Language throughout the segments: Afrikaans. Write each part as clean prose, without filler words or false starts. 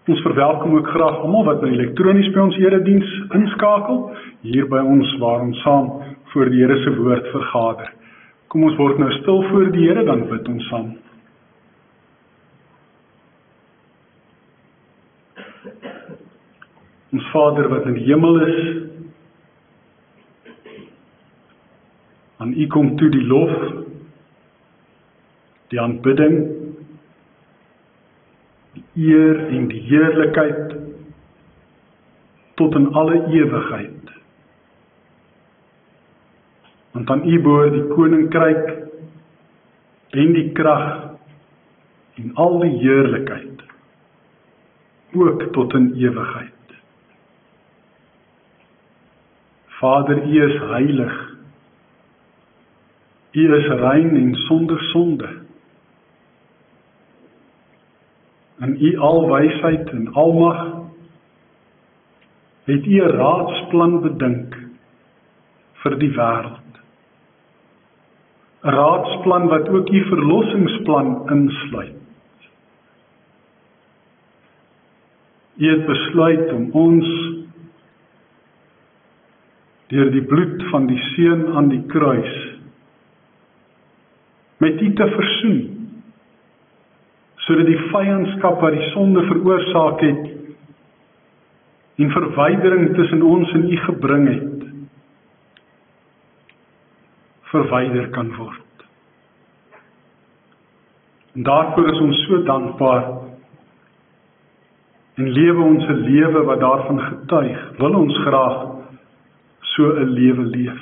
Ons verwelkom ook graag almal wat elektronies by ons erediens inskakel, hier by ons waar ons saam voor die Here se woord vergader. Kom ons word nou stil voor die Here, dan bid ons saam. Ons Vader wat in die hemel is, aan U kom toe die lof, die aanbidding, die eer en die heerlikheid tot in alle ewigheid. Want aan U behoort die koninkryk en die krag en al die heerlikheid, ook tot in ewigheid. Vader, U is heilig. U is rein en sonder sonde. In U alwysheid en almag het U 'n raadsplan bedink vir die wêreld. 'n Raadsplan wat ook U verlossingsplan insluit. U het besluit om ons deur die bloed van die Seun aan die kruis met U te versoen, sodat die vyandskap wat die sonde veroorsaak het en verwydering tussen ons en U gebring het, verwyder kan word. En daarvoor is ons so dankbaar en lewe ons 'n lewe wat daarvan getuig. Wil ons graag so 'n lewe leef.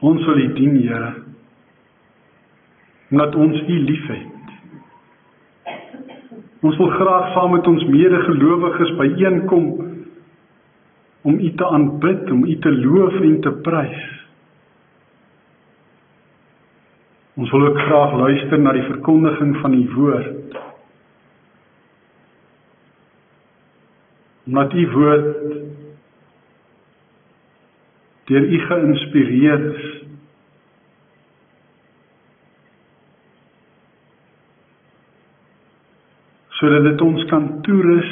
Ons wil U dien, Here, omdat ons U liefhet. Ons wil graag saam met ons medegelowiges byeenkom om U te aanbid, om U te loof en te prys. Ons wil ook graag luister na die verkondiging van U woord. Omdat U woord deur U geïnspireer is. Sodat dit ons kan toerus,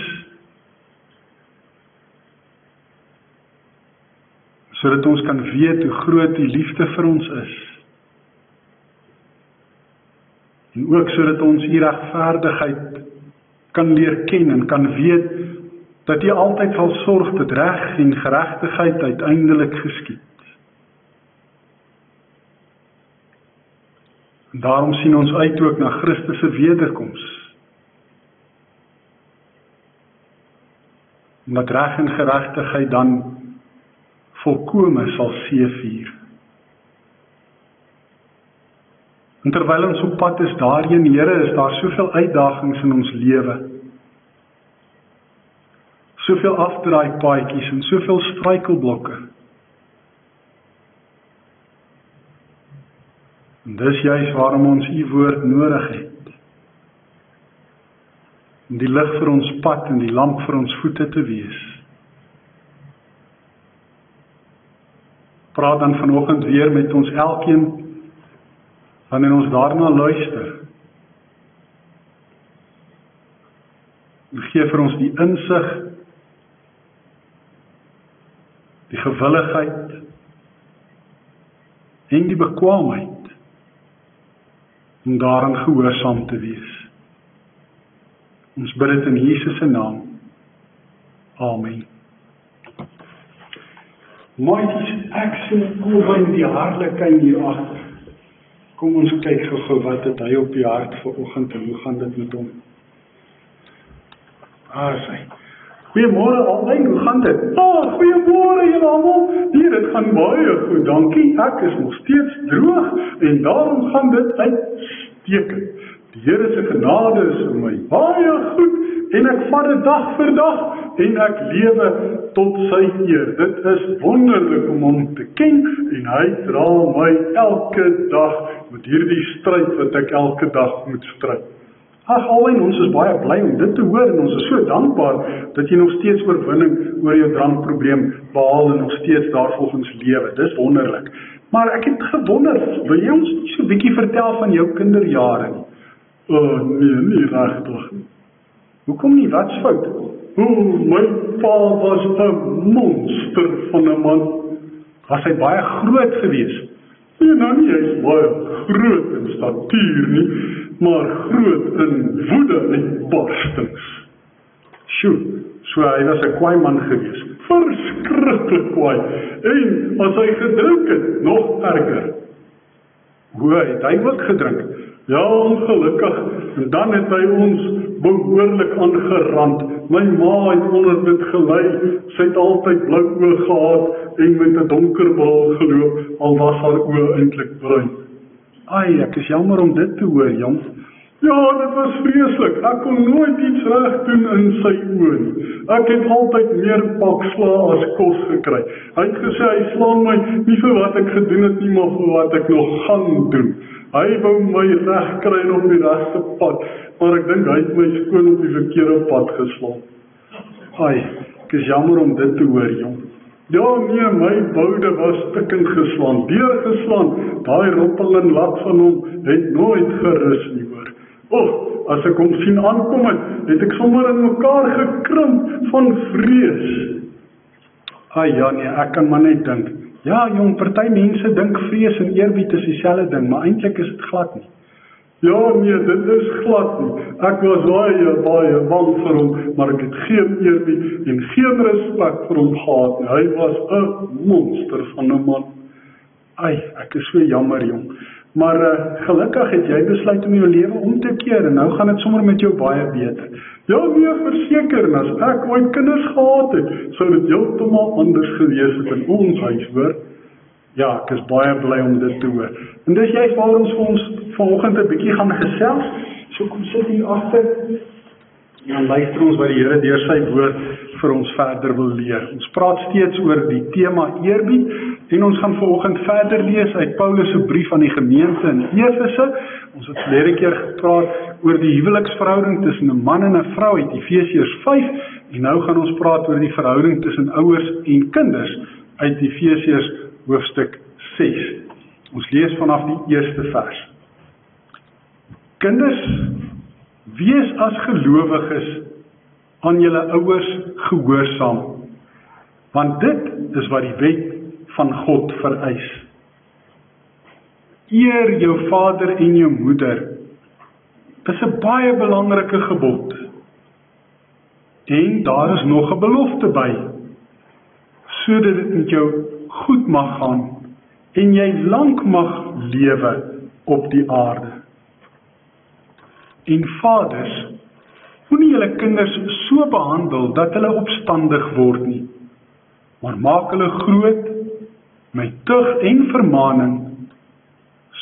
sodat ons kan weet hoe groot U liefde vir ons is. En ook sodat ons U regverdigheid kan leer ken en kan weet dat U altyd sal sorg dat reg en geregtigheid uiteindelik geskied. En daarom sien ons uit ook na Christus se wederkoms. Omdat reg en geregtigheid dan volkome sal seëvier. En terwyl ons op pad is daarheen, Here, is daar soveel uitdagings in ons lewe. Soveel afdraaipaadjies en soveel struikelblokke. En dis juis waarom ons U woord nodig het. Om die lig vir ons pad en die lamp vir ons voete te wees. Praat dan vanoggend weer met ons elkeen, wanneer ons daarna luister. En gee vir ons die insig, die gewilligheid en die bekwaamheid om daaraan gehoorsaam te wees. Ons bid dit in Jesus se naam. Amen. Maatjies, ek sien Koewen die harlekyn hier agter. Kom ons kyk gou wat het hy op die hart vanoggend en hoe gaan dit met hom? Sy. Goeiemôre almal, hoe gaan dit? Goeiemôre julle almal. Nee, dit gaan baie goed, dankie. Ek is nog steeds droog en daarom gaan dit uitstekend. Die Here se genade is vir my baie goed en ek vat dit dag vir dag en ek lewe tot sy eer. Dit is wonderlik om hom te ken en hy dra my elke dag met hierdie stryd wat ek elke dag moet stry. Alwyn, ons is baie bly om dit te hoor en ons is so dankbaar dat jy nog steeds oorwinning oor jou drankprobleem behaal en nog steeds daarvolgens lewe. Dis wonderlik. Maar ek het gewonder, wil jy ons so 'n bietjie vertel van jou kinderjare nie? Nee, nie regtig nie. Hoekom nie? Wat's fout? My pa was 'n monster van 'n man. Was hy baie groot gewees? Nee, nou nie, hy is baie groot in statuur nie, maar groot in woede en barstings. Sjoe, so hy was 'n kwaai man gewees. Verskriklik kwaai. En as hy gedrink het, nog erger. Hoe het hy ook gedrink? Ja, ongelukkig. En dan het hy ons behoorlik aangerand. My ma het onder dit gelei. Sy het altyd blou oë gehad en met 'n donker bril geloop, al was haar oë eintlik bruin. Ai, ek is jammer om dit te hoor, jong. Ja, dit was vreeslik. Ek kon nooit iets reg doen in sy oë nie. Ek het altyd meer pakslae as kos gekry. Hy het gesê hy slaan my nie vir wat ek gedoen het nie, maar vir wat ek nog gaan doen. Hy wou my reg kry en op die regte pad, maar ek dink hy het my skoon op die verkeerde pad geslaan. Ai, ek is jammer om dit te hoor, jong. Ja, nee, my boude was stikkend geslaan, deurgeslaan. Daai roppel en lak van hom het nooit gerus nie, hoor. As ek hom sien aankom het ek sommer in mekaar gekrimp van vrees. Ai ja, nee, ek kan maar net dink. Ja, jong, party mense dink vrees en eerbied is dieselfde ding, maar eintlik is dit glad nie. Ja, nee, dit is glad nie. Ek was baie bang vir hom, maar ek het geen eerbied en geen respek vir hom gehad nie. Hy was 'n monster van 'n man. Ai, ek is so jammer, jong. Maar gelukkig het jy besluit om jou lewe om te keer en nou gaan dit sommer met jou baie beter. Ja, nee, verseker, en as ek ooit kinders gehad het, sou dit heeltemal anders gewees het in ons huis, hoor. Ja, ek is baie bly om dit te hoor. En dis juist waar ons vanoggend 'n bietjie gaan gesels. So kom sit hier agter. En dan luister ons wat die Here deur sy woord vir ons verder wil leer. Ons praat steeds oor die tema eerbied en ons gaan vanoggend verder lees uit Paulus se brief aan die gemeente in Efese. Ons het verlede keer gepraat oor die huweliksverhouding tussen 'n man en 'n vrou uit Efesiërs 5 en nou gaan ons praat oor die verhouding tussen ouers en kinders uit Efesiërs hoofstuk 6. Ons lees vanaf die eerste vers. Kinders, wees as gelowiges aan julle ouers gehoorsaam, want dit is wat die wet van God vereis. Eer jou vader en jou moeder. Dis 'n baie belangrike gebod. En daar is nog 'n belofte by, sodat dit met jou goed mag gaan en jy lank mag lewe op die aarde. En vaders, moenie julle kinders so behandel dat hulle opstandig word nie, maar maak hulle groot met tug en vermaaning,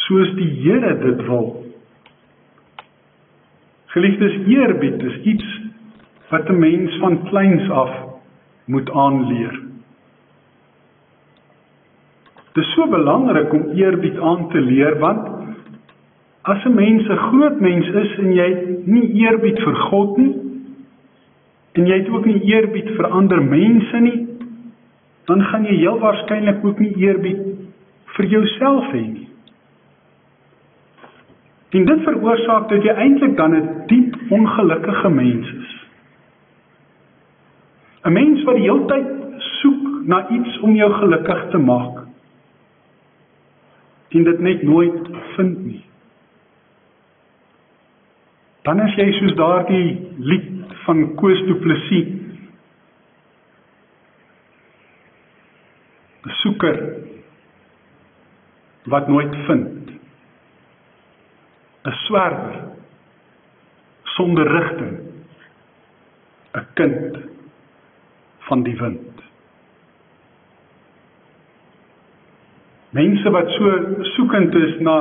soos die Here dit wil. Geliefdes, eerbied is iets wat 'n mens van kleins af moet aanleer. Dit is so belangrik om eerbied aan te leer, want as 'n mens 'n groot mens is en jy het nie eerbied vir God nie, en jy het ook nie eerbied vir ander mense nie, dan gaan jy heel waarskynlik ook nie eerbied vir jouself hê nie. En dit veroorsaak dat jy eintlik dan 'n diep ongelukkige mens is. 'n Mens wat die hele tyd soek na iets om jou gelukkig te maak, en dit net nooit vind nie. Dan is jy soos daardie lied van Koos Du Plessis, 'n soeker wat nooit vind, 'n swerwer sonder rigting, 'n kind van die wind. Mense wat so soekend is na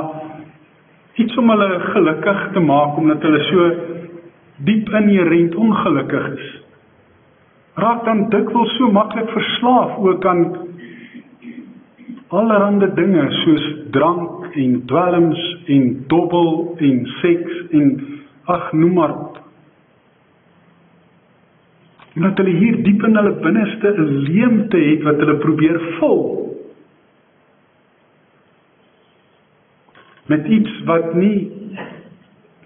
iets om hulle gelukkig te maak, omdat hulle so diep inherent ongelukkig is, raak dan dikwels so maklik verslaaf ook aan allerhande dinge soos drank en dwelms en dobbel en seks en noem maar op. Omdat hulle hier diep in hulle binneste 'n leemte het wat hulle probeer vul met iets wat nie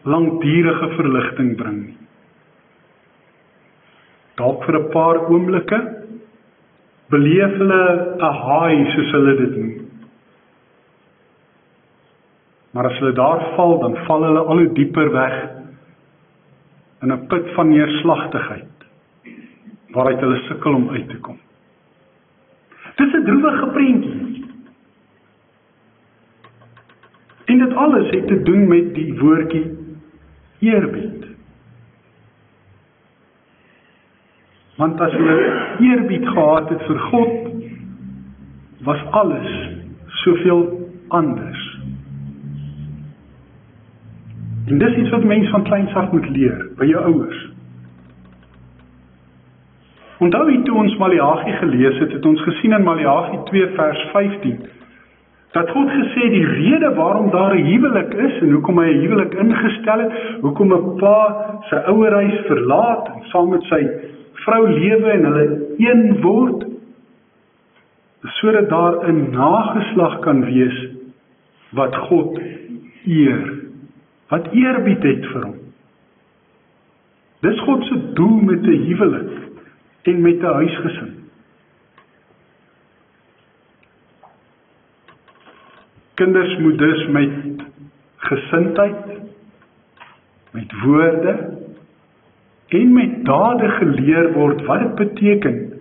langdurige verligting bring nie. Dalk vir 'n paar oomblikke beleef hulle 'n high, soos hulle dit noem. Maar as hulle daar val, dan val hulle al hoe dieper weg in 'n put van neerslagtigheid, waaruit hulle sukkel om uit te kom. Dis 'n droewige prentjie. En dit alles het te doen met die woordjie eerbied. Want as hulle eerbied gehad het vir God, was alles soveel anders. En dis iets wat mens van kleins af moet leer, by jou ouers. Onthou jy toe ons Maleagi gelees het, het ons gesien in Maleagi 2 vers 15, dat God gesê die rede waarom daar 'n huwelik is, en hoekom hy 'n huwelik ingestel het, hoekom 'n pa sy ouerhuis verlaat, en saam met sy vrou lewe en hulle een word, sodat daar 'n nageslag kan wees, wat God eer, wat eerbied het vir hom. Dis God se doel met 'n huwelik, en met 'n huisgesin. Kinders moet dus met gesindheid, met woorde, en met dade geleer word wat dit beteken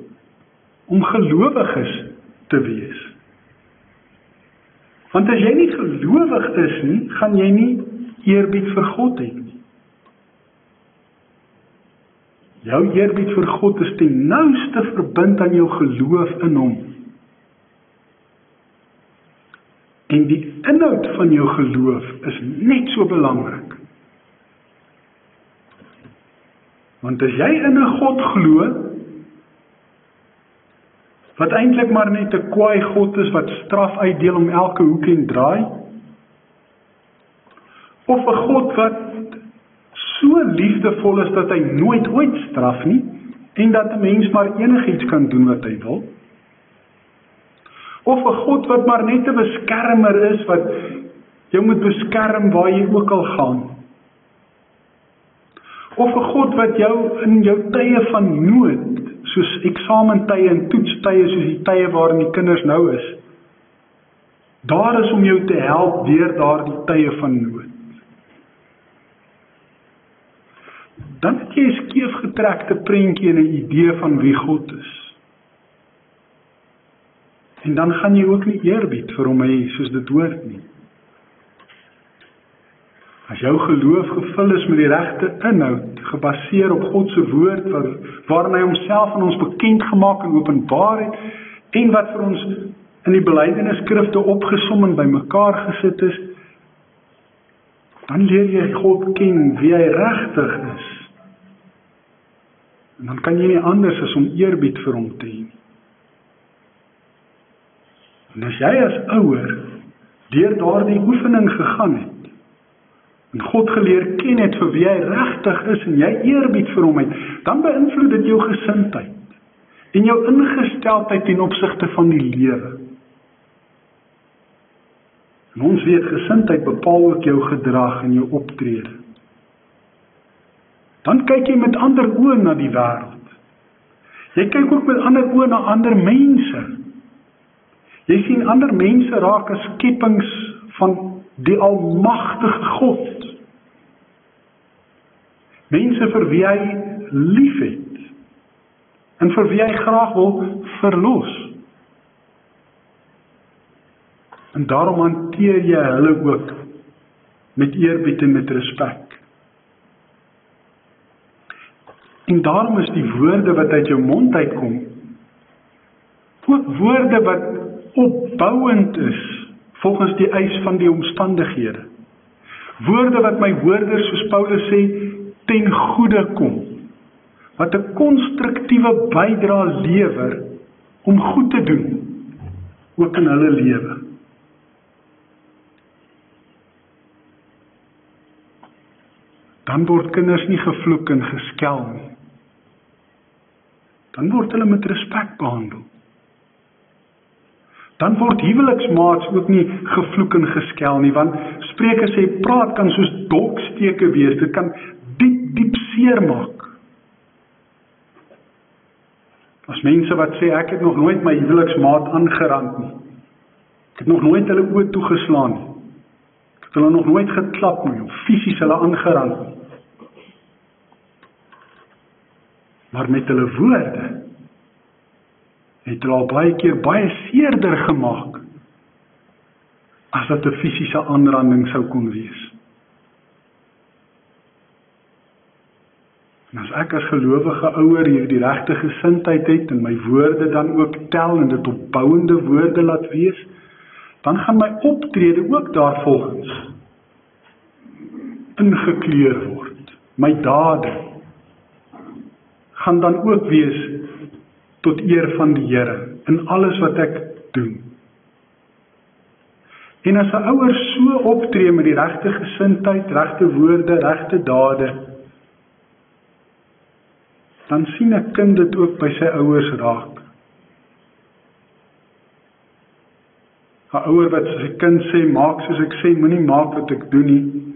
om gelowiges te wees. Want as jy nie gelowig is nie, gaan jy nie eerbied vir God het nie. Jou eerbied vir God is ten nouste verbind aan jou geloof in hom. En die inhoud van jou geloof is net so belangrik. Want as jy in 'n God glo, wat eintlik maar net 'n kwaai God is wat straf uitdeel om elke hoek en draai, of 'n God wat so liefdevol is dat hy nooit ooit straf nie, en dat 'n mens maar enigiets kan doen wat hy wil, of 'n God wat maar net 'n beskermer is, wat jou moet beskerm waar jy ook al gaan, of 'n God wat jou in jou tye van nood, soos eksamentye en toetstye, soos die tye waarin die kinders nou is, daar is om jou te help deur daardie tye van nood. Dan het jy 'n skeefgetrekte prentjie en 'n idee van wie God is. En dan gaan jy ook nie eerbied vir hom hê soos dit hoort nie. As jou geloof gevul is met die regte inhoud, gebaseer op God se woord, waarin hy homself aan ons bekend gemaak en openbaar het, en wat vir ons in die belydenisskrifte opgesom en bymekaar gesit is, dan leer jy God ken, wie hy regtig is. En dan kan jy nie anders as om eerbied vir hom te hê. En as jy as ouer deur daardie oefening gegaan het, en God geleer ken het vir wie hy regtig is, en jy eerbied vir hom het, dan beïnvloed dit jou gesindheid, en jou ingesteldheid ten opsigte van die lewe. En ons weet, gesindheid bepaal ook jou gedrag en jou optrede. Dan kyk jy met ander oë na die wêreld. Jy kyk ook met ander oë na ander mense. Jy sien ander mense raak as skepings van die almagtige God. Mense vir wie hy lief het, en vir wie hy graag wil verlos. En daarom hanteer jy hulle ook met eerbied en met respek. En daarom is die woorde wat uit jou mond uitkom, ook woorde wat opbouend is, volgens die eis van die omstandighede. Woorde wat my hoorders, soos Paulus sê, ten goeie kom, wat 'n konstruktiewe bydra lewer om goed te doen, ook in hulle lewe. Dan word kinders nie gevloek en geskel nie. Dan word hulle met respek behandel. Dan word huweliksmaats ook nie gevloek en geskel nie, want Spreuke sê, praat kan soos dolksteke wees, dit kan diep seer maak. As mense wat sê, ek het nog nooit my huweliksmaat aangerand nie, ek het nog nooit hulle oë toegeslaan nie, ek het hulle nog nooit geklap nie, of fisies hulle aangerand nie, maar met hulle woorde, het hulle al baie keer baie seerder gemaak, as dat 'n fisiese aanranding sou kon wees. En as ek as gelowige ouer hier die regte gesindheid het, en my woorde dan ook tel, en dit opbouende woorde laat wees, dan gaan my optrede ook daarvolgens ingekleur word. My dade gaan dan ook wees tot eer van die Here, in alles wat ek doen. En as 'n ouer so optree met die regte gesindheid, regte woorde, regte dade, dan sien 'n kind dit ook by sy ouers raak. 'n Ouer wat sy kind sê, maak soos ek sê, moenie maak wat ek doen nie,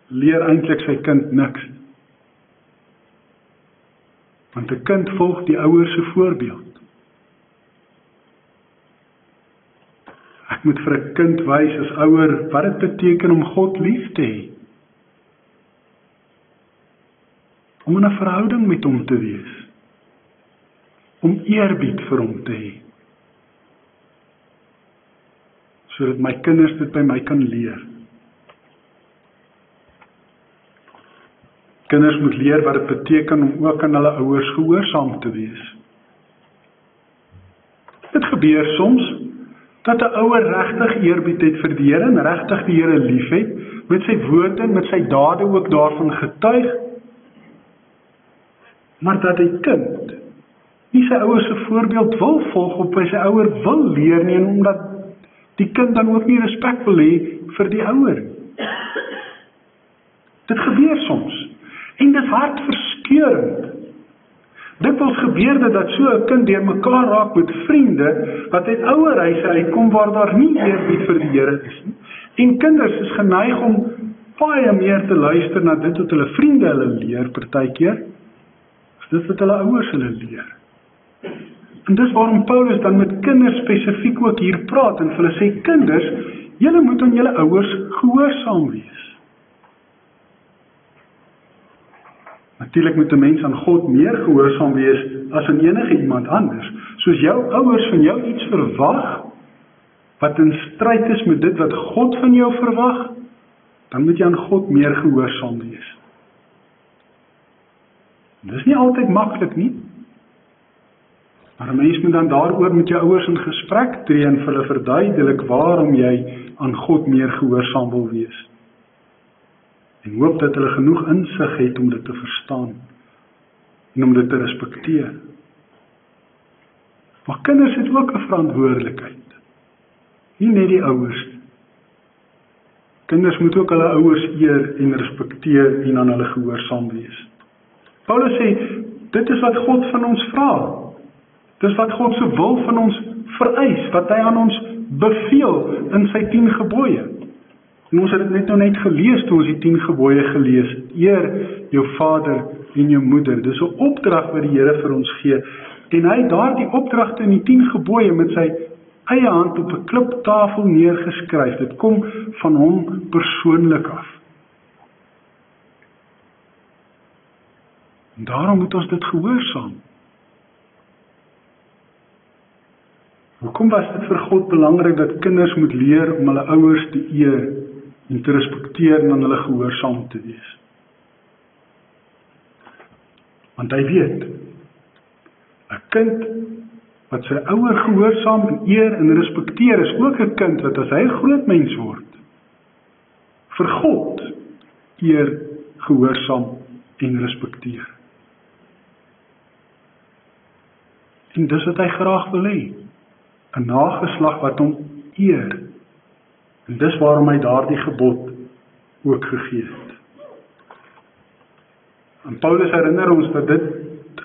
leer eintlik sy kind niks. Want 'n kind volg die ouer se voorbeeld. Ek moet vir 'n kind wys as ouer wat dit beteken om God lief te hê. Om in 'n verhouding met hom te wees. Om eerbied vir hom te hê. Sodat my kinders dit by my kan leer. Kinders moet leer wat dit beteken om ook aan hulle ouers gehoorsaam te wees. Dit gebeur soms dat 'n ouer regtig eerbied het vir die Here en regtig die Here liefhet, met sy woorde en met sy dade ook daarvan getuig, maar dat die kind nie sy ouers se voorbeeld wil volg of by sy ouer wil leer nie, en omdat die kind dan ook nie respek wil hê vir die ouer. Dit gebeur soms. En dit is hartverskeurend. Dikwels gebeur dit dat so 'n kind deur mekaar raak met vriende, wat uit ouerhuise uitkom waar daar nie eerbied vir die Here is nie. En kinders is geneig om baie meer te luister na dit wat hulle vriende hulle leer, partykeer, as dit wat hulle ouers hulle leer. En dis waarom Paulus dan met kinders spesifiek ook hier praat, en vir hulle sê, kinders, julle moet aan julle ouers gehoorsaam wees. Natuurlik moet 'n mens aan God meer gehoorsaam wees as aan enige iemand anders. Soos jou ouers van jou iets verwag, wat in stryd is met dit wat God van jou verwag, dan moet jy aan God meer gehoorsaam wees. Dis nie altyd maklik nie, maar 'n mens moet dan daaroor met jou ouers in gesprek tree en vir hulle verduidelik waarom jy aan God meer gehoorsaam wil wees. En hoop dat hulle genoeg insig het om dit te verstaan en om dit te respekteer. Maar kinders het ook 'n verantwoordelikheid. Nie net die ouers. Kinders moet ook hulle ouers eer en respekteer en aan hulle gehoorsaam wees. Paulus sê, dit is wat God van ons vra. Dis wat God se wil van ons vereis, wat hy aan ons beveel in sy 10 gebooie. En ons het dit net gelees toe ons die 10 gebooie gelees het. Eer jou vader en jou moeder. Dis 'n opdrag wat die Here vir ons gee. En hy het daardie opdragte in die 10 gebooie met sy eie hand op 'n kliptafel neergeskryf. Dit kom van hom persoonlik af. En daarom moet ons dit gehoorsaam. Hoekom was dit vir God belangrik dat kinders moet leer om hulle ouers te eer en te respekteer en aan hulle gehoorsaam te wees? Want hy weet, 'n kind wat sy ouer gehoorsaam en eer en respekteer is ook 'n kind wat as hy 'n groot mens word, vir God eer, gehoorsaam en respekteer. En dis wat hy graag wil hê, 'n nageslag wat hom eer. En dis waarom hy daardie gebod ook gegee het. En Paulus herinner ons dat dit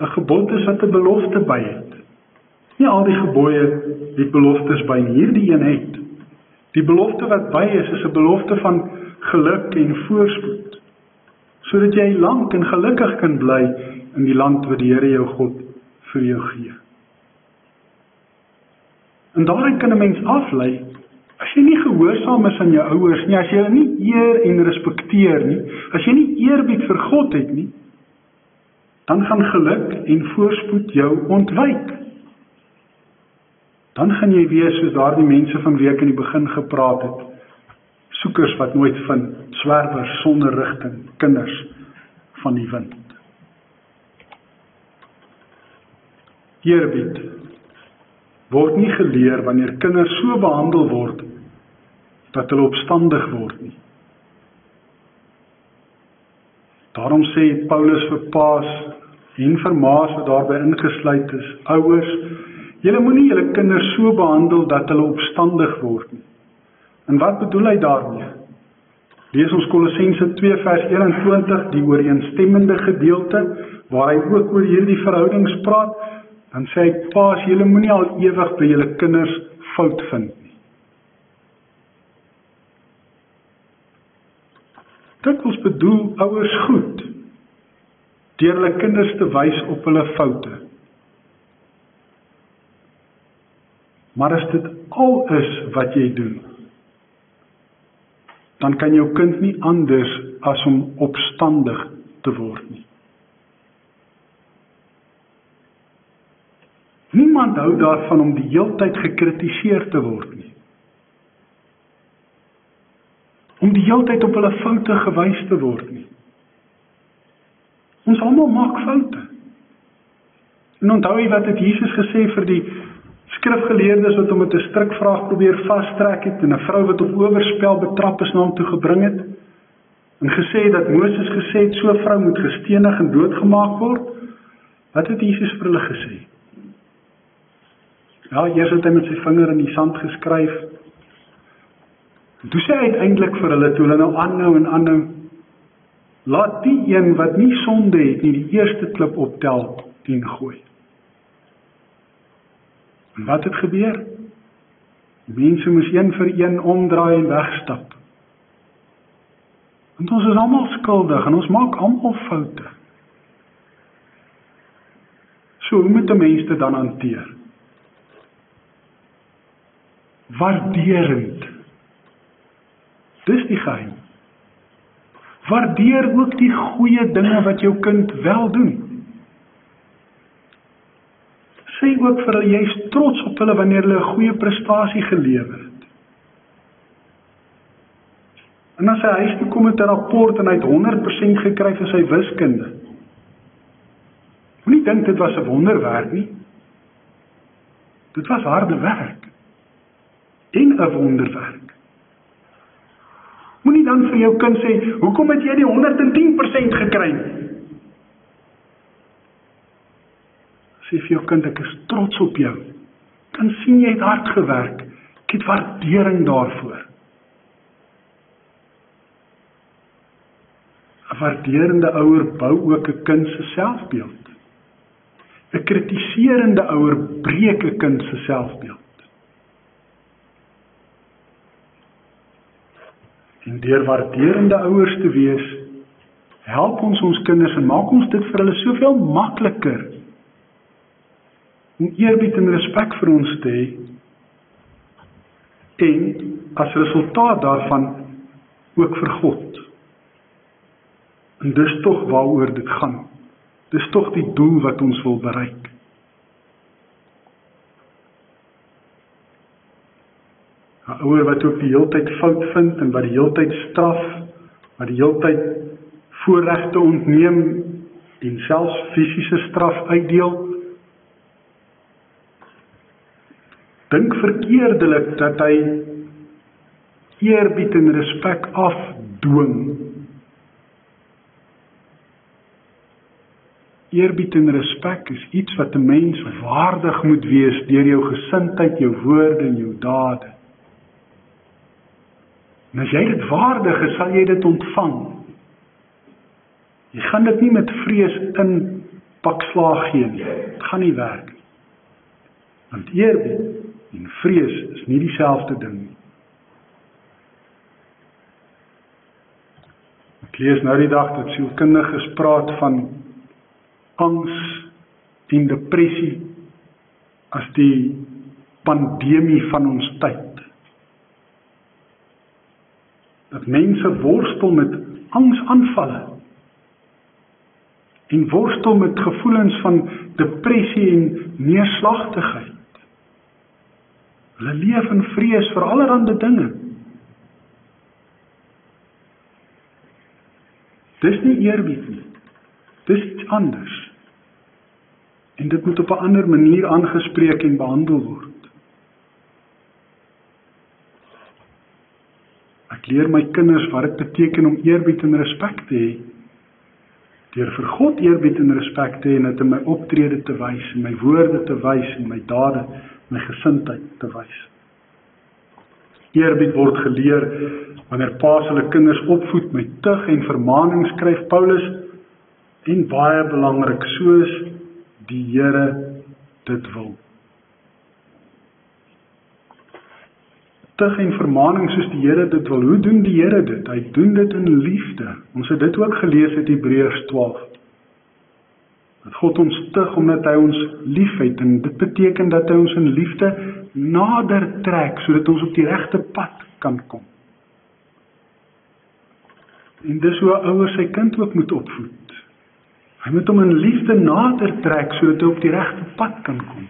'n gebod is wat 'n belofte by het. Nie al die gebooie het beloftes by nie, hierdie een het. Die belofte wat by is 'n belofte van geluk en voorspoed, sodat jy lank en gelukkig kan bly in die land wat die Here jou God vir jou gee. En daarin kan 'n mens aflei, as jy nie gehoorsaam is aan jou ouers nie, as jy hulle nie eer en respekteer nie, as jy nie eerbied vir God het nie, dan gaan geluk en voorspoed jou ontwyk. Dan gaan jy wees soos daardie mense van wie ek in die begin gepraat het, soekers wat nooit vind, swerwers sonder rigting, kinders van die wind. Eerbied word nie geleer wanneer kinders so behandel word dat hulle opstandig word nie. Daarom sê Paulus vir paas en vir maas wat daarby ingesluit is, ouers, julle moenie julle kinders so behandel dat hulle opstandig word nie. En wat bedoel hy daarmee? Lees ons Kolossense 2 vers 21, die ooreenstemmende gedeelte, waar hy ook oor hierdie verhoudings praat, dan sê hy, paas, julle moenie al ewig by julle kinders fout vind nie. Dikwels bedoel ouers goed, deur hulle kinders te wys op hulle foute. Maar as dit al is wat jy doen, dan kan jou kind nie anders as om opstandig te word nie. Niemand hou daarvan om die heeltyd gekritiseer te word nie. Om die heeltyd op hulle foute gewys te word nie. Ons almal maak foute. En onthou jy wat het Jesus gesê vir die skrifgeleerdes wat hom met 'n strikvraag probeer vastrek het en 'n vrou wat op oorspel betrap is na hom toe gebring het en gesê dat Moses gesê het so 'n vrou moet gestenig en doodgemaak word? Wat het Jesus vir hulle gesê? Ja, eers het hy met sy vinger in die sand geskryf. En toe sê hy uiteindelik vir hulle, toe hulle nou aanhou, laat die een wat nie sonde het nie, die eerste klip optel en gooi. En wat het gebeur? Die mense moes een vir een omdraai en wegstap. Want ons is almal skuldig en ons maak almal foute. So, hoe moet 'n mens dit dan hanteer? Waarderend. Dis die geheim. Waardeer ook die goeie dinge wat jou kind wel doen. Sê ook vir hulle, jy is trots op hulle wanneer hulle 'n goeie prestasie gelewer het. En as hy huis toe kom met 'n rapport en hy het 100% gekry vir sy wiskunde, moenie dink dit was 'n wonderwerk nie. Dit was harde werk. En 'n wonderwerk. Moenie dan vir jou kind sê, hoekom het jy die 110% gekry nie? Sê vir jou kind, ek is trots op jou. Kan sien jy het hard gewerk. Ek het waardering daarvoor. 'n Waarderende ouer bou ook 'n kind se selfbeeld. 'n Kritiserende ouer breek 'n kind se selfbeeld. En deur waarderende ouers te wees, help ons kinders en maak ons dit vir hulle soveel makliker om eerbied en respek vir ons te hê, en as resultaat daarvan ook vir God. En dis tog waaroor dit gaan. Dis tog die doel wat ons wil bereik. Een ouer wat ook die heeltyd fout vind en wat die heeltyd straf, wat die heeltyd voorregte ontneem en selfs fisiese straf uitdeel, dink verkeerdelik dat hy eerbied en respek afdwing. Eerbied en respek is iets wat 'n mens waardig moet wees deur jou gesindheid, jou woorde en jou dade. En as jy dit waardig is, sal jy dit ontvang. Jy gaan dit nie met vrees in pak slaag gee nie. Dit gaan nie werk nie. Want eerbied en vrees is nie dieselfde ding nie. Ek lees nou die dag dat sielkundiges praat van angs en depressie as die pandemie van ons tyd. Dat mense worstel met angsaanvalle en worstel met gevoelens van depressie en neerslagtigheid. Hulle leef in vrees vir allerhande dinge. Dis nie eerbied nie. Dis iets anders. En dit moet op 'n ander manier aangespreek en behandel word. Ek leer my kinders wat dit beteken om eerbied en respek te hê. Deur vir God eerbied en respek te hê en dit in my optrede te wys, in my woorde te wys, in my dade, my gesindheid te wys. Eerbied word geleer wanneer paas hulle kinders opvoed met tug en vermaning, skryf Paulus, en baie belangrik, soos die Here dit wil. Tug en vermaning soos die Here dit wil. Hoe doen die Here dit? Hy doen dit in liefde. Ons het dit ook gelees uit Hebreërs 12. Dat God ons tug omdat hy ons liefhet, en dit beteken dat hy ons in liefde nader trek, sodat ons op die regte pad kan kom. En dis hoe 'n ouer sy kind ook moet opvoed. Hy moet hom in liefde nader trek, sodat hy op die regte pad kan kom.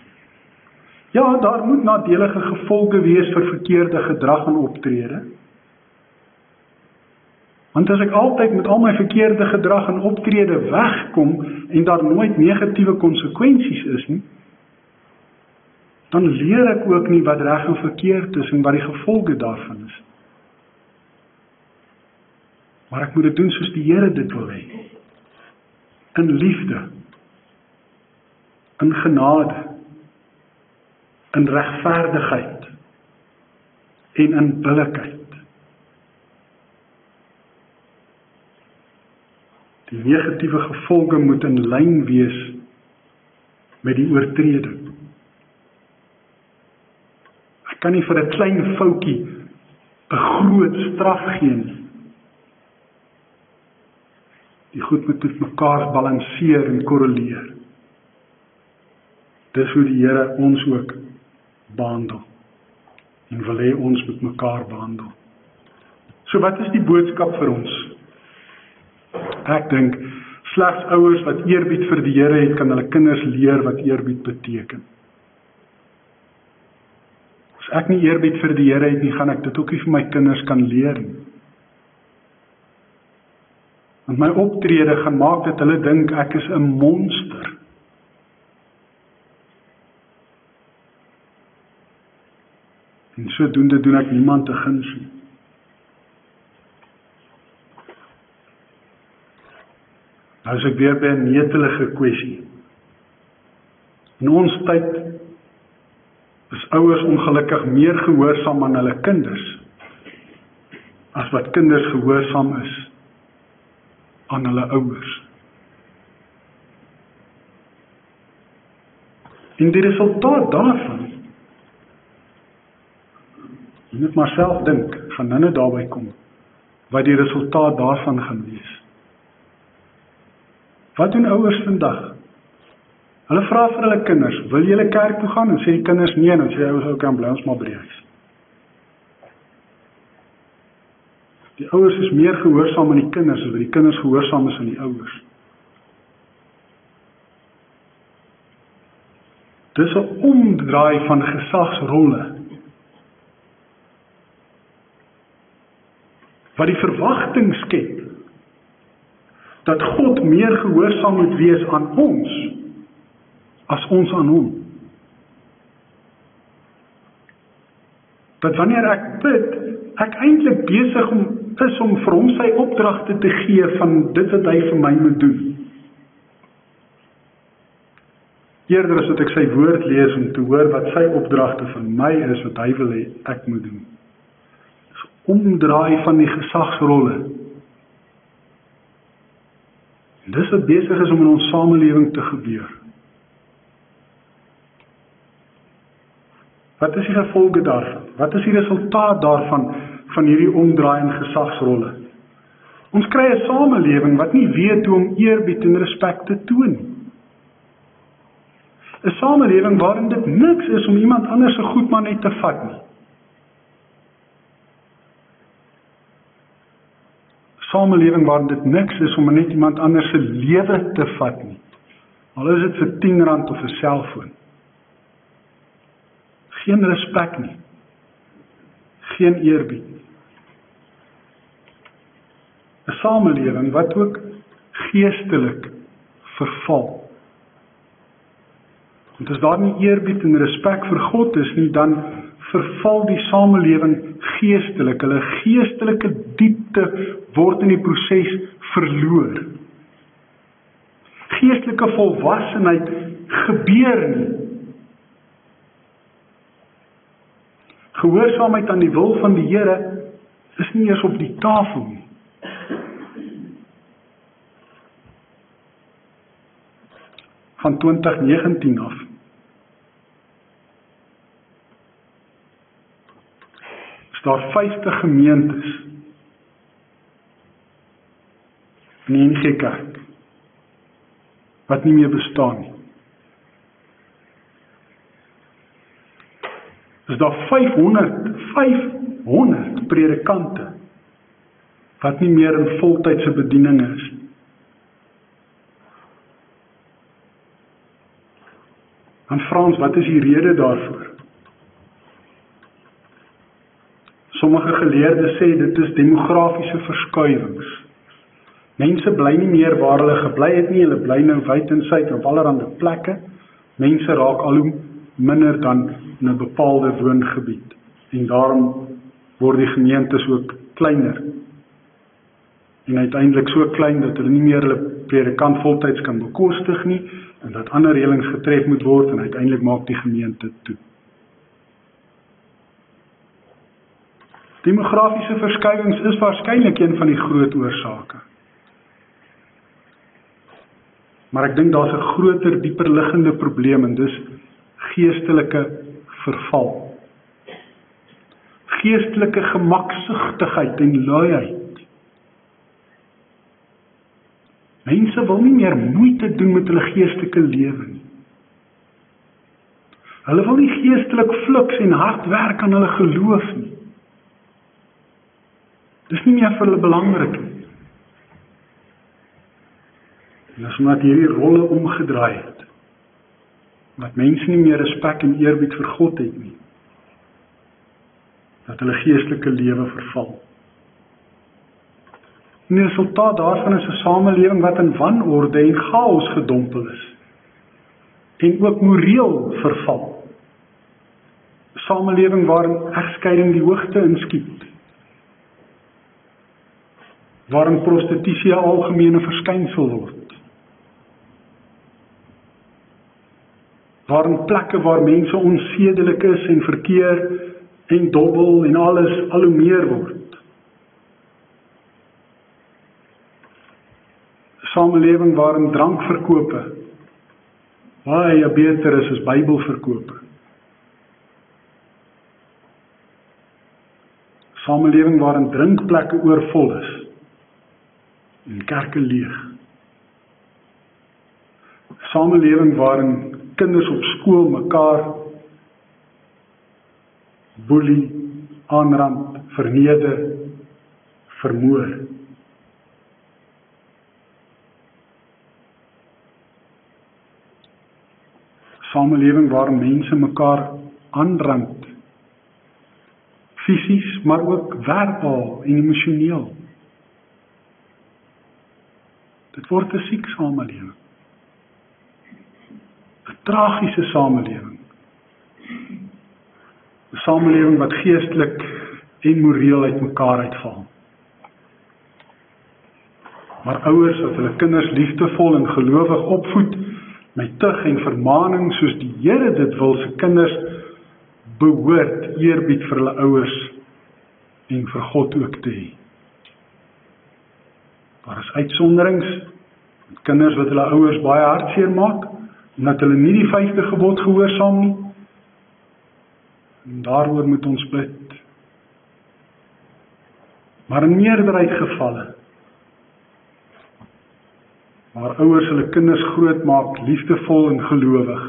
Ja, daar moet nadelige gevolge wees vir verkeerde gedrag en optrede. Want as ek altyd met al my verkeerde gedrag en optrede wegkom, en daar nooit negatiewe konsekwensies is nie, dan leer ek ook nie wat reg en verkeerd is, en wat die gevolge daarvan is. Maar ek moet dit doen soos die Here dit wil hê. In liefde, in genade, in regverdigheid en in billikheid. Die negatiewe gevolge moet in lyn wees met die oortreding. Ek kan nie vir 'n klein foutjie 'n groot straf gee nie. Die goed moet met mekaar balanseer en korreleer. Dis hoe die Here ons ook behandel. En wil hê ons met mekaar behandel. So wat is die boodskap vir ons? Ek dink, slegs ouers wat eerbied vir die Here het, kan hulle kinders leer wat eerbied beteken. As ek nie eerbied vir die Here het nie, gaan ek dit ook nie vir my kinders kan leer nie. Want my optrede gaan maak dat hulle dink ek is 'n monster. En sodoende doen ek niemand 'n guns nie. Nou is ek weer by 'n netelige kwessie. In ons tyd is ouers ongelukkig meer gehoorsaam aan hulle kinders as wat kinders gehoorsaam is aan hulle ouers. En die resultaat daarvan, jy moet maar self dink, gaan nou daarby kom, wat die resultaat daarvan gaan wees. Wat doen ouers vandag? Hulle vra vir hulle kinders, wil julle kerk toe gaan? En sê die kinders nee, en dan sê die ouers ook, bly ons maar by die huis. Die ouers is meer gehoorsaam aan die kinders, as wat die kinders gehoorsaam is aan die ouers. Dis 'n omdraai van gesagsrolle, wat die verwagting skep, dat God meer gehoorsaam moet wees aan ons, as ons aan hom. Dat wanneer ek bid, ek eintlik besig is om vir hom sy opdragte te gee van dit wat hy vir my moet doen. Eerder as wat ek sy woord lees om te hoor wat sy opdragte van my is, wat hy wil hê ek moet doen. Dis omdraai van die gesagsrolle. En dis wat besig is om in ons samelewing te gebeur. Wat is die gevolge daarvan? Wat is die resultaat daarvan, van hierdie omdraai in gesagsrolle? Ons kry 'n samelewing wat nie weet hoe om eerbied en respek te toon nie. 'n Samelewing waarin dit niks is om iemand anders se goed maar net te vat nie. 'n Samelewing waarin dit niks is om net iemand anders se lewe te vat nie. Al is dit vir R10 of 'n selfoon. Geen respek nie. Geen eerbied nie. 'n Samelewing wat ook geestelik verval. Want as daar nie eerbied en respek vir God is nie, dan verval die samelewing geestelik. Hulle geestelike diepte word in die proses verloor. Geestelike volwassenheid gebeur nie. Gehoorsaamheid aan die wil van die Here is nie eers op die tafel nie. Van 2019 af is daar 50 gemeentes in die NG Kerk wat nie meer bestaan nie. Is daar 500 predikante wat nie meer in voltydse bediening is. En Frans, wat is die rede daarvoor? Sommige geleerdes sê dit is demografiese verskuiwings. Mense bly nie meer waar hulle gebly het nie, hulle bly nou wyd en suid op allerlei plekke. Mense raak al hoe minder dan in 'n bepaalde woongebied. En daarom word die gemeentes ook kleiner. En uiteindelik so klein dat hulle nie meer hulle predikant voltyds kan bekostig nie, en dat ander reëlings getref moet word, en uiteindelik maak die gemeente toe. Demografiese verskuiwings is waarskynlik een van die groot oorsake. Maar ek dink daar's 'n groter, dieper liggende probleem, en dis geestelike verval. Geestelike gemaksigtigheid en luiheid. Mense wil nie meer moeite doen met hulle geestelike lewe nie. Hulle wil nie geestelik fliks en hard werk aan hulle geloof nie. Dis nie meer vir hulle belangrik nie. En as omdat hierdie rolle omgedraai het, dat mense nie meer respek en eerbied vir God het nie, dat hulle geestelike lewe verval. En die resultaat daarvan is 'n samelewing wat in wanorde en chaos gedompel is. En ook moreel verval. 'n Samelewing waarin egskeiding die hoogte inskiet. Waarin prostitusie 'n algemene verskynsel word. Waarin plekke waar mense onsedelik is en verkeer en dobbel en alles al hoe meer word. Samelewing waarin drankverkope baie beter is as Bybelverkope. Samelewing waarin drinkplekke oorvol is en kerke leeg. Samelewing waarin kinders op skool mekaar boelie, aanrand, verneder, vermoor. Samelewing waar mense mekaar aanrand, fisies, maar ook verbaal en emosioneel. Dit word 'n siek samelewing. 'n Tragiese samelewing. 'n Samelewing wat geestelik en moreel uitmekaar uitval. Maar ouers wat hulle kinders liefdevol en gelowig opvoed, met tug en vermaning soos die Here dit wil, se kinders behoort eerbied vir hulle ouers en vir God ook te hê. Daar is uitsonderings, kinders wat hulle ouers baie hartseer maak, omdat hulle nie die 5de gebod gehoorsaam nie. En daaroor moet ons bid. Maar in meerderheid gevalle, waar ouers hulle kinders grootmaak, liefdevol en gelowig,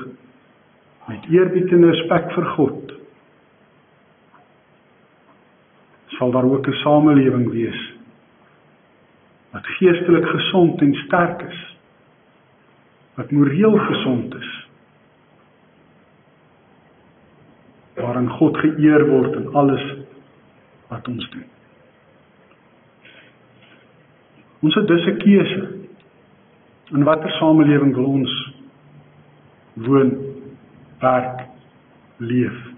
met eerbied en respek vir God, sal daar ook 'n samelewing wees, wat geestelik gesond en sterk is, wat moreel gesond is, waarin God geëer word in alles wat ons doen. Ons het dus 'n keuse. In watter samelewing wil ons woon, werk, leef?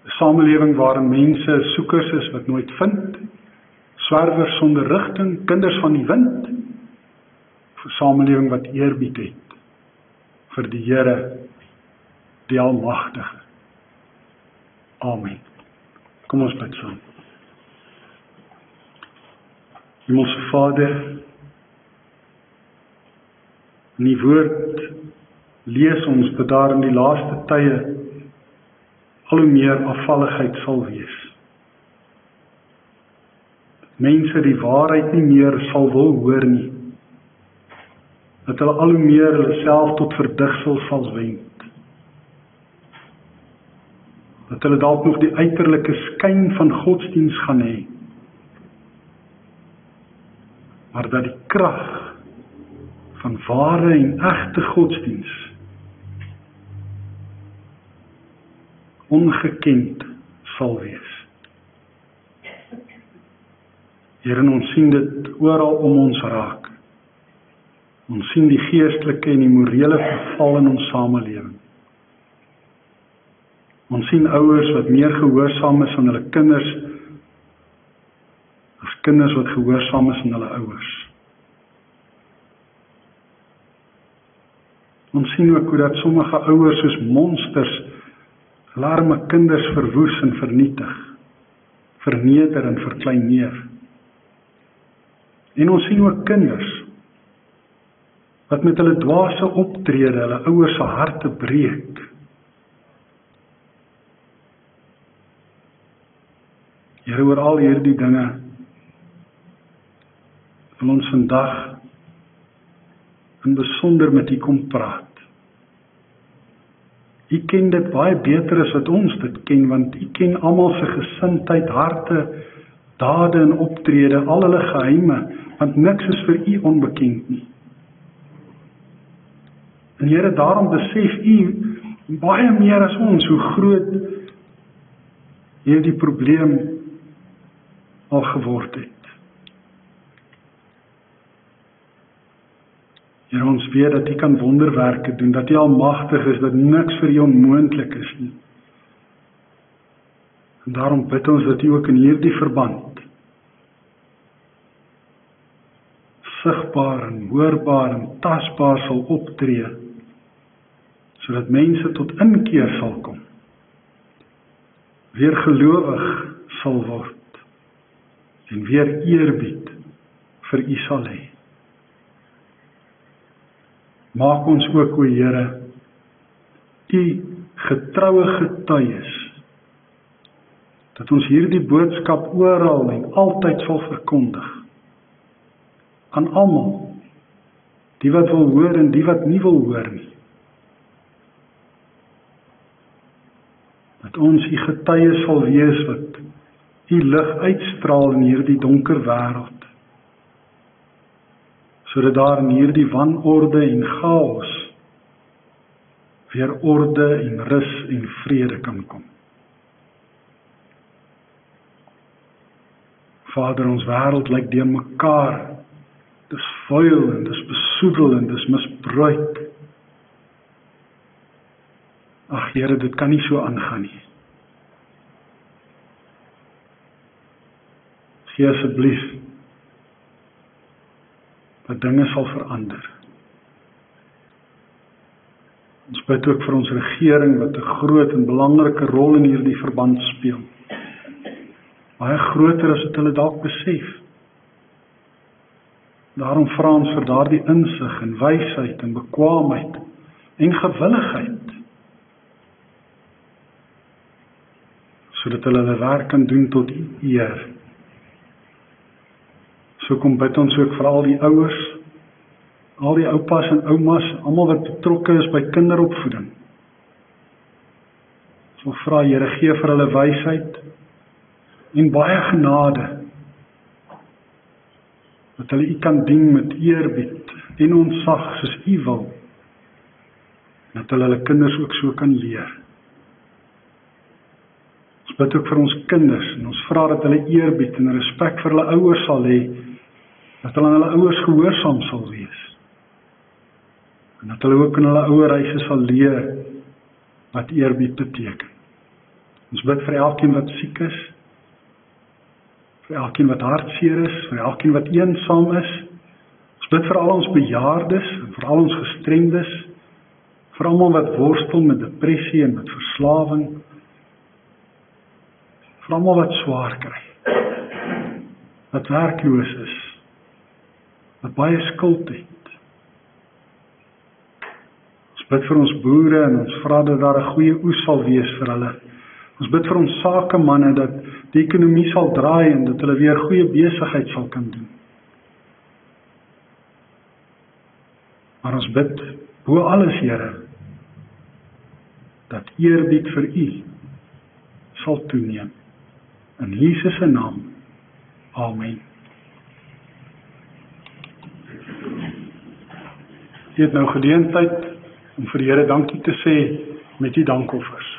'n Samelewing waarin mense soekers is wat nooit vind, swerwers sonder rigting, kinders van die wind, of 'n samelewing wat eerbied het vir die Here, die Almagtige. Amen. Kom ons bid saam. Hemelse Vader, in die woord lees ons dat daar in die laaste tye al hoe meer afvalligheid sal wees. Mense die waarheid nie meer sal wil hoor nie. Dat hulle al hoe meer hulle self tot verdigsel sal wend. Dat hulle dalk nog die uiterlike skyn van godsdiens gaan hê. Maar dat die krag van ware en egte godsdiens ongekend sal wees. Here, ons sien dit oral om ons raak. Ons sien die geestelike en die morele verval in ons samelewing. Ons sien ouers wat meer gehoorsaam is aan hulle kinders as kinders wat gehoorsaam is aan hulle ouers. Ons sien ook hoe dat sommige ouers soos monsters hulle arme kinders verwoes en vernietig, verneder en verkleineer. En ons sien ook kinders wat met hulle dwaase optrede hulle ouers se harte breek. Here, oor al hierdie dinge wil ons vandag in besonder met U kom praat. U ken dit baie beter as wat ons dit ken, want U ken almal se gesindheid, harte, dade en optrede, al hulle geheime, want niks is vir U onbekend nie. En Here, daarom besef U baie meer as ons hoe groot hierdie probleem al geword het. Here, ons weet dat U kan wonderwerke doen, dat U almagtig is, dat niks vir U onmoontlik is nie. En daarom bid ons dat U ook in hierdie verband sigbaar en hoorbaar en tasbaar sal optree, sodat mense tot inkeer sal kom, weer gelowig sal word, en weer eerbied vir U sal hê. Maak ons ook, o Here, U getroue getuies, dat ons hierdie boodskap oral en altyd sal verkondig, aan almal, die wat wil hoor en die wat nie wil hoor nie. Dat ons U getuies sal wees wat U lig uitstraal in hierdie donker wêreld, sodat daar in hierdie wanorde en chaos weer orde en rus en vrede kan kom. Vader, ons wêreld lyk deurmekaar. Dis vuil en dis besoedel en dis misbruik. Ag Here, dit kan nie so aangaan nie. Gee asseblief dat dinge sal verander. Ons bid ook vir ons regering wat 'n groot en belangrike rol in hierdie verband speel. Baie groter as wat hulle dalk besef. Daarom vra ons vir daardie insig en wysheid en bekwaamheid en gewilligheid sodat hulle werk kan doen tot U eer. So kom bid ons ook vir al die ouers, al die oupas en oumas, almal wat betrokke is by kinderopvoeding. So vra Here, gee vir hulle wysheid en baie genade, dat hulle U kan dien met eerbied en ontzag soos U wil, dat hulle kinders ook so kan leer. Ons bid ook vir ons kinders, en ons vra dat hulle eerbied en respek vir hulle ouers sal hê, dat hulle aan hulle ouers gehoorsaam sal wees, en dat hulle ook in hulle ouerhuise sal leer wat eerbied beteken. Ons bid vir elkeen wat siek is, vir elkeen wat hartseer is, vir elkeen wat eensaam is. Ons bid vir al ons bejaardes, en vir al ons gestremdes, vir almal wat worstel met depressie en met verslawing, vir almal wat swaar kry, wat werkloos is, wat baie skuld het. Ons bid vir ons boere en ons vra dat daar 'n goeie oes sal wees vir hulle. Ons bid vir ons sakemanne dat die ekonomie sal draai en dat hulle weer goeie besigheid sal kan doen. Maar ons bid bo alles, Here, dat eerbied vir U sal toeneem. In Jesus se naam. Amen. Jy het nou geleentheid om vir die Here dankie te sê met die dankoffers.